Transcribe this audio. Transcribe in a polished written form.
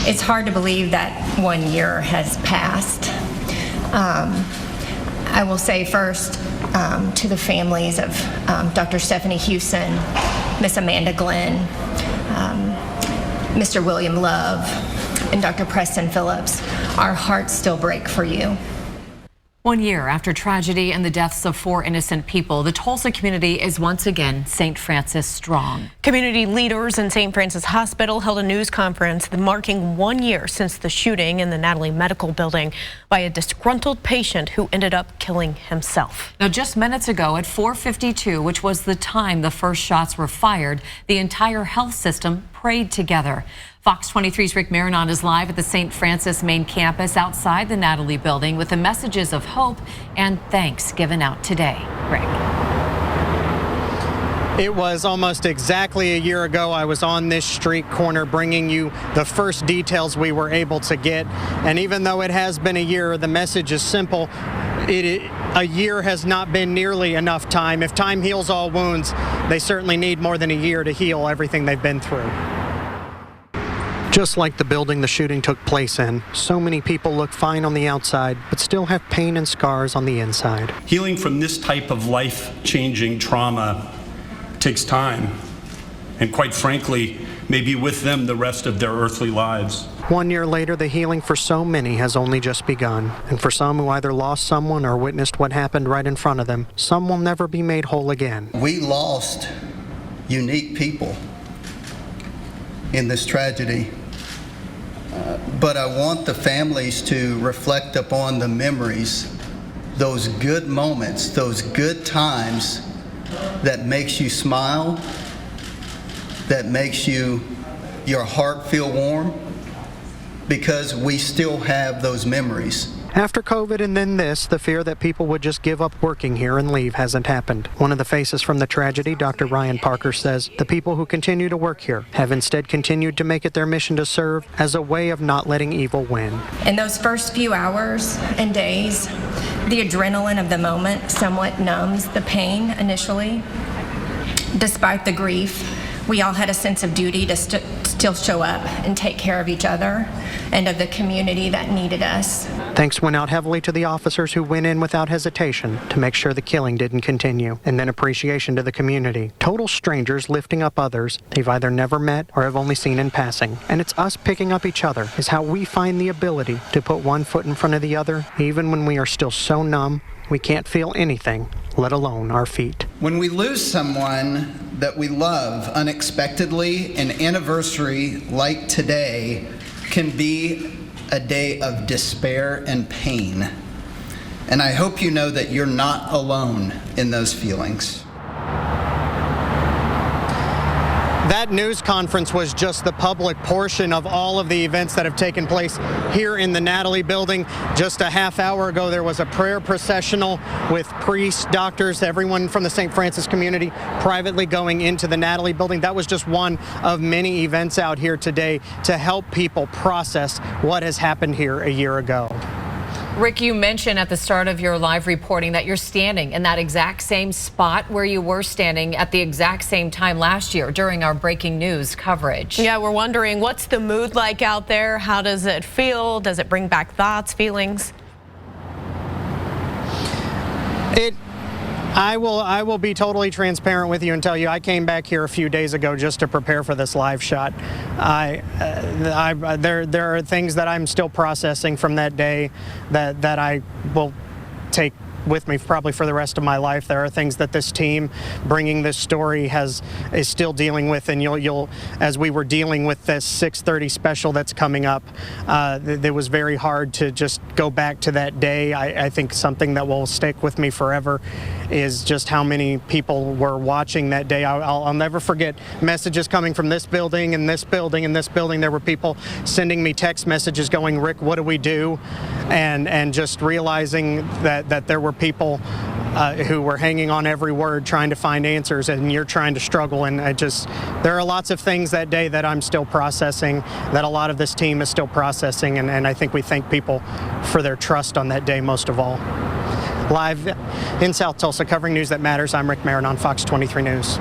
It's hard to believe that 1 year has passed. I will say first to the families of Dr. Stephanie Hewson, Miss Amanda Glenn, Mr. William Love, and Dr. Preston Phillips, our hearts still break for you. 1 year after tragedy and the deaths of 4 innocent people, the Tulsa community is once again St. Francis strong. Community leaders in St. Francis Hospital held a news conference marking 1 year since the shooting in the Natalie Medical Building by a disgruntled patient who ended up killing himself. Now, just minutes ago at 4:52, which was the time the first shots were fired, the entire health system prayed together. Fox 23's Rick Marinon is live at the St. Francis main campus outside the Natalie Building with the messages of hope and thanks given out today. Rick. It was almost exactly a year ago I was on this street corner bringing you the first details we were able to get. And even though it has been a year, the message is simple. A year has not been nearly enough time. If time heals all wounds, they certainly need more than a year to heal everything they've been through. Just like the building the shooting took place in, so many people look fine on the outside, but still have pain and scars on the inside. Healing from this type of life-changing trauma takes time, and quite frankly, may be with them the rest of their earthly lives. 1 year later, the healing for so many has only just begun. And for some who either lost someone or witnessed what happened right in front of them, some will never be made whole again. We lost unique people in this tragedy. But I want the families to reflect upon the memories, those good moments, those good times that makes you smile, that makes your heart feel warm, because we still have those memories. After COVID and then this, the fear that people would just give up working here and leave hasn't happened. One of the faces from the tragedy, Dr. Ryan Parker, says the people who continue to work here have instead continued to make it their mission to serve as a way of not letting evil win. In those first few hours and days, the adrenaline of the moment somewhat numbs the pain initially. Despite the grief, we all had a sense of duty to still show up and take care of each other and of the community that needed us. Thanks went out heavily to the officers who went in without hesitation to make sure the killing didn't continue. And then appreciation to the community. Total strangers lifting up others they've either never met or have only seen in passing. And it's us picking up each other is how we find the ability to put one foot in front of the other, even when we are still so numb we can't feel anything, let alone our feet. When we lose someone that we love unexpectedly, an anniversary like today can be a day of despair and pain. And I hope you know that you're not alone in those feelings. That news conference was just the public portion of all of the events that have taken place here in the Natalie Building. Just a half hour ago, there was a prayer processional with priests, doctors, everyone from the St. Francis community privately going into the Natalie Building. That was just one of many events out here today to help people process what has happened here a year ago. Rick, you mentioned at the start of your live reporting that you're standing in that exact same spot where you were standing at the exact same time last year during our breaking news coverage. Yeah, we're wondering, what's the mood like out there? How does it feel? Does it bring back thoughts, feelings? I will be totally transparent with you and tell you I came back here a few days ago just to prepare for this live shot. There are things that I'm still processing from that day that I will take with me probably for the rest of my life. There are things that this team bringing this story is still dealing with, and you'll as we were dealing with this 6:30 special that's coming up, it was very hard to just go back to that day. I think something that will stick with me forever is just how many people were watching that day. I'll never forget messages coming from this building and this building and this building. There were people sending me text messages going, "Rick, what do we do?" And just realizing that there were people who were hanging on every word trying to find answers, and you're trying to struggle. And there are lots of things that day that I'm still processing, that a lot of this team is still processing, and I think we thank people for their trust on that day most of all. Live in South Tulsa, covering news that matters, I'm Rick Marinon, Fox 23 News.